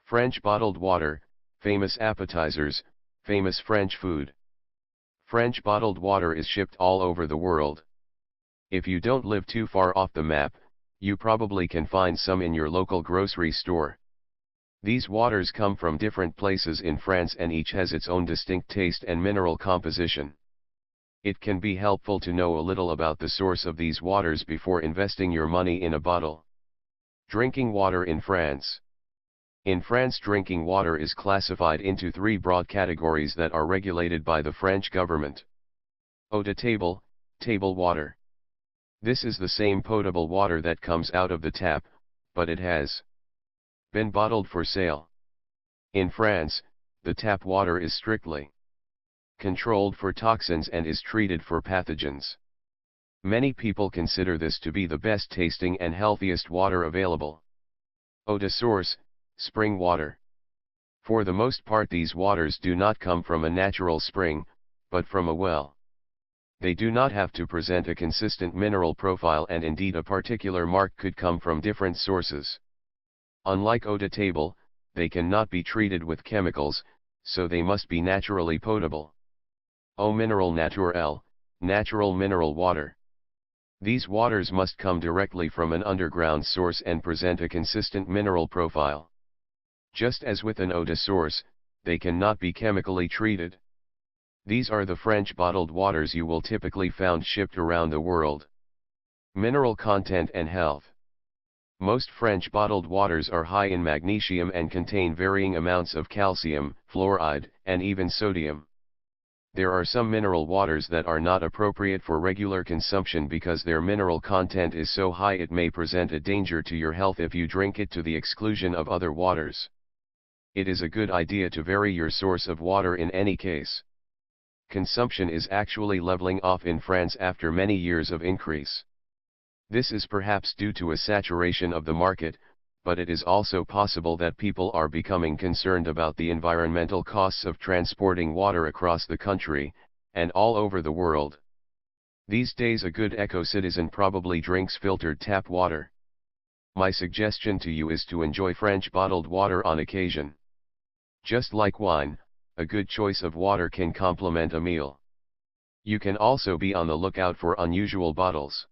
French bottled water, famous appetizers, famous French food. French bottled water is shipped all over the world. If you don't live too far off the map, you probably can find some in your local grocery store. These waters come from different places in France and each has its own distinct taste and mineral composition. It can be helpful to know a little about the source of these waters before investing your money in a bottle. Drinking water in France. In France, drinking water is classified into three broad categories that are regulated by the French government. Eau de table, table water. This is the same potable water that comes out of the tap, but it has been bottled for sale. In France, the tap water is strictly controlled for toxins and is treated for pathogens. Many people consider this to be the best tasting and healthiest water available. Eau de source, spring water. For the most part, these waters do not come from a natural spring, but from a well. They do not have to present a consistent mineral profile, and indeed a particular mark could come from different sources. Unlike eau de table, they cannot be treated with chemicals, so they must be naturally potable. Eau minérale naturelle, natural mineral water. These waters must come directly from an underground source and present a consistent mineral profile. Just as with an eau de source, they cannot be chemically treated. These are the French bottled waters you will typically find shipped around the world. Mineral content and health. Most French bottled waters are high in magnesium and contain varying amounts of calcium, fluoride, and even sodium. There are some mineral waters that are not appropriate for regular consumption because their mineral content is so high it may present a danger to your health if you drink it to the exclusion of other waters. It is a good idea to vary your source of water in any case. Consumption is actually leveling off in France after many years of increase. This is perhaps due to a saturation of the market, but it is also possible that people are becoming concerned about the environmental costs of transporting water across the country, and all over the world. These days, a good eco-citizen probably drinks filtered tap water. My suggestion to you is to enjoy French bottled water on occasion. Just like wine, a good choice of water can complement a meal. You can also be on the lookout for unusual bottles.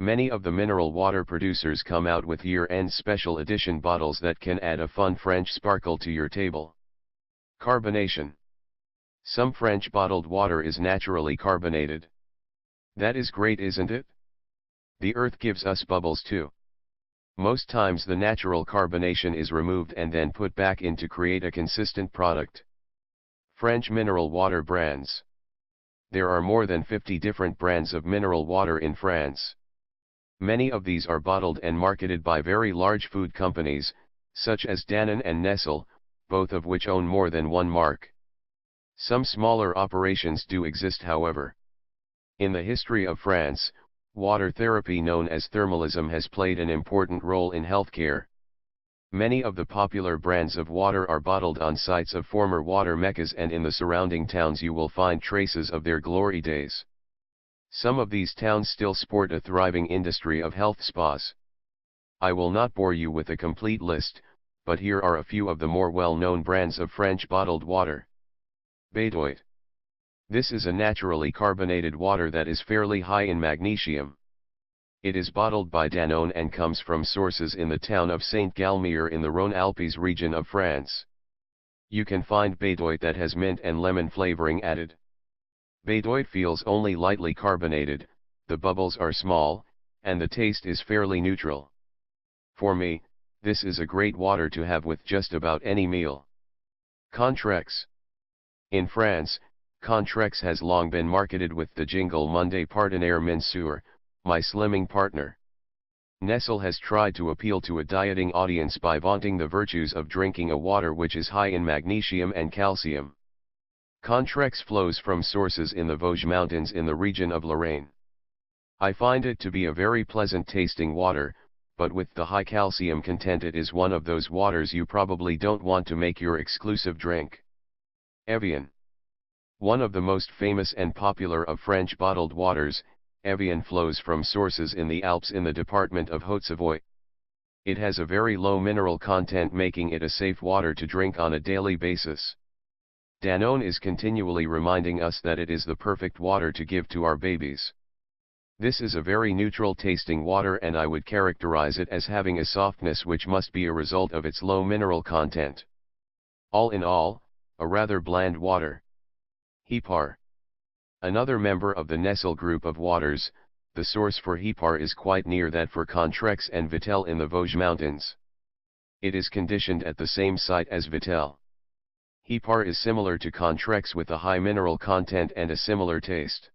Many of the mineral water producers come out with year-end special edition bottles that can add a fun French sparkle to your table. Carbonation. Some French bottled water is naturally carbonated. That is great, isn't it? The earth gives us bubbles too. Most times the natural carbonation is removed and then put back in to create a consistent product. French mineral water brands. There are more than 50 different brands of mineral water in France. Many of these are bottled and marketed by very large food companies, such as Danone and Nestle, both of which own more than one mark. Some smaller operations do exist, however. In the history of France, water therapy known as thermalism has played an important role in healthcare. Many of the popular brands of water are bottled on sites of former water meccas, and in the surrounding towns you will find traces of their glory days. Some of these towns still sport a thriving industry of health spas. I will not bore you with a complete list, but here are a few of the more well-known brands of French bottled water. Bédoit. This is a naturally carbonated water that is fairly high in magnesium. It is bottled by Danone and comes from sources in the town of Saint-Galmier in the Rhône-Alpes region of France. You can find Bédoit that has mint and lemon flavoring added. Bédoit feels only lightly carbonated, the bubbles are small, and the taste is fairly neutral. For me, this is a great water to have with just about any meal. Contrex. In France, Contrex has long been marketed with the jingle Monday Partenaire Mensure, my slimming partner. Nestle has tried to appeal to a dieting audience by vaunting the virtues of drinking a water which is high in magnesium and calcium. Contrex flows from sources in the Vosges Mountains in the region of Lorraine. I find it to be a very pleasant tasting water, but with the high calcium content it is one of those waters you probably don't want to make your exclusive drink. Evian. One of the most famous and popular of French bottled waters, Evian flows from sources in the Alps in the department of Haute-Savoie. It has a very low mineral content, making it a safe water to drink on a daily basis. Danone is continually reminding us that it is the perfect water to give to our babies. This is a very neutral tasting water, and I would characterize it as having a softness which must be a result of its low mineral content. All in all, a rather bland water. Hepar. Another member of the Nestle group of waters, the source for Hepar is quite near that for Contrex and Vittel in the Vosges Mountains. It is conditioned at the same site as Vittel. Hepar is similar to Contrex with a high mineral content and a similar taste.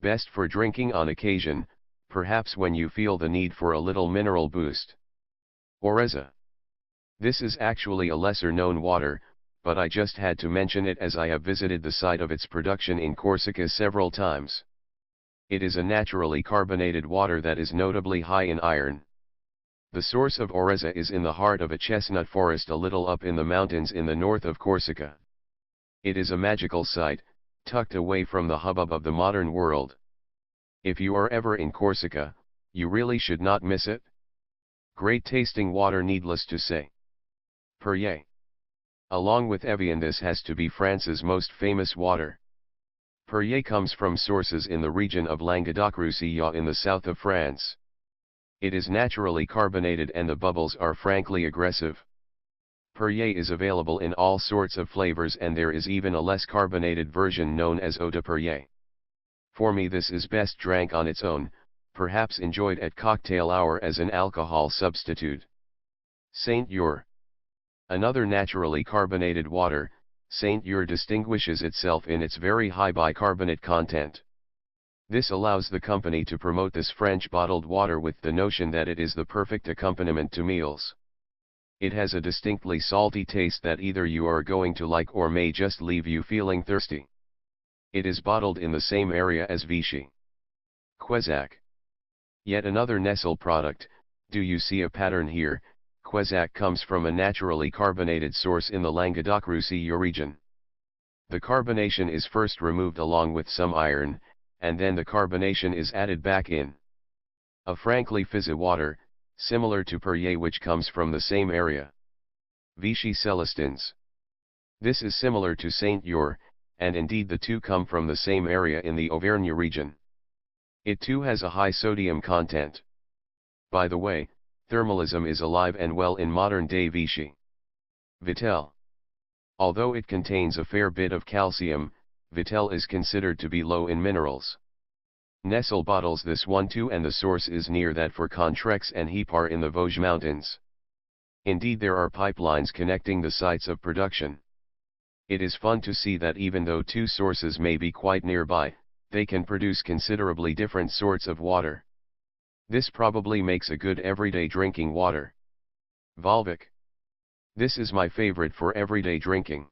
Best for drinking on occasion, perhaps when you feel the need for a little mineral boost. Oreza. This is actually a lesser known water, but I just had to mention it as I have visited the site of its production in Corsica several times. It is a naturally carbonated water that is notably high in iron. The source of Oreza is in the heart of a chestnut forest a little up in the mountains in the north of Corsica. It is a magical site, tucked away from the hubbub of the modern world. If you are ever in Corsica, you really should not miss it. Great tasting water, needless to say. Perrier. Along with Evian, this has to be France's most famous water. Perrier comes from sources in the region of Languedoc-Roussillon in the south of France. It is naturally carbonated and the bubbles are frankly aggressive. Perrier is available in all sorts of flavors, and there is even a less carbonated version known as Eau de Perrier. For me, this is best drank on its own, perhaps enjoyed at cocktail hour as an alcohol substitute. Saint Ure. Another naturally carbonated water, Saint Ure distinguishes itself in its very high bicarbonate content. This allows the company to promote this French bottled water with the notion that it is the perfect accompaniment to meals. It has a distinctly salty taste that either you are going to like or may just leave you feeling thirsty. It is bottled in the same area as Vichy. Quézac. Yet another Nestle product. Do you see a pattern here? Quézac comes from a naturally carbonated source in the Languedoc-Roussillon region. The carbonation is first removed along with some iron, and then the carbonation is added back in. A frankly fizzy water, similar to Perrier, which comes from the same area. Vichy Celestins. This is similar to Saint Ure, and indeed the two come from the same area in the Auvergne region. It too has a high sodium content. By the way, thermalism is alive and well in modern-day Vichy. Vittel. Although it contains a fair bit of calcium, Vittel is considered to be low in minerals. Nestle bottles this one too, and the source is near that for Contrex and Hepar in the Vosges Mountains. Indeed, there are pipelines connecting the sites of production. It is fun to see that even though two sources may be quite nearby, they can produce considerably different sorts of water. This probably makes a good everyday drinking water. Volvic. This is my favorite for everyday drinking.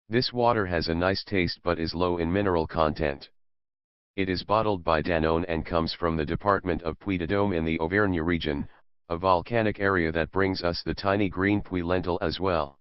This water has a nice taste but is low in mineral content. It is bottled by Danone and comes from the department of Puy-de-Dôme in the Auvergne region, a volcanic area that brings us the tiny green Puy lentil as well.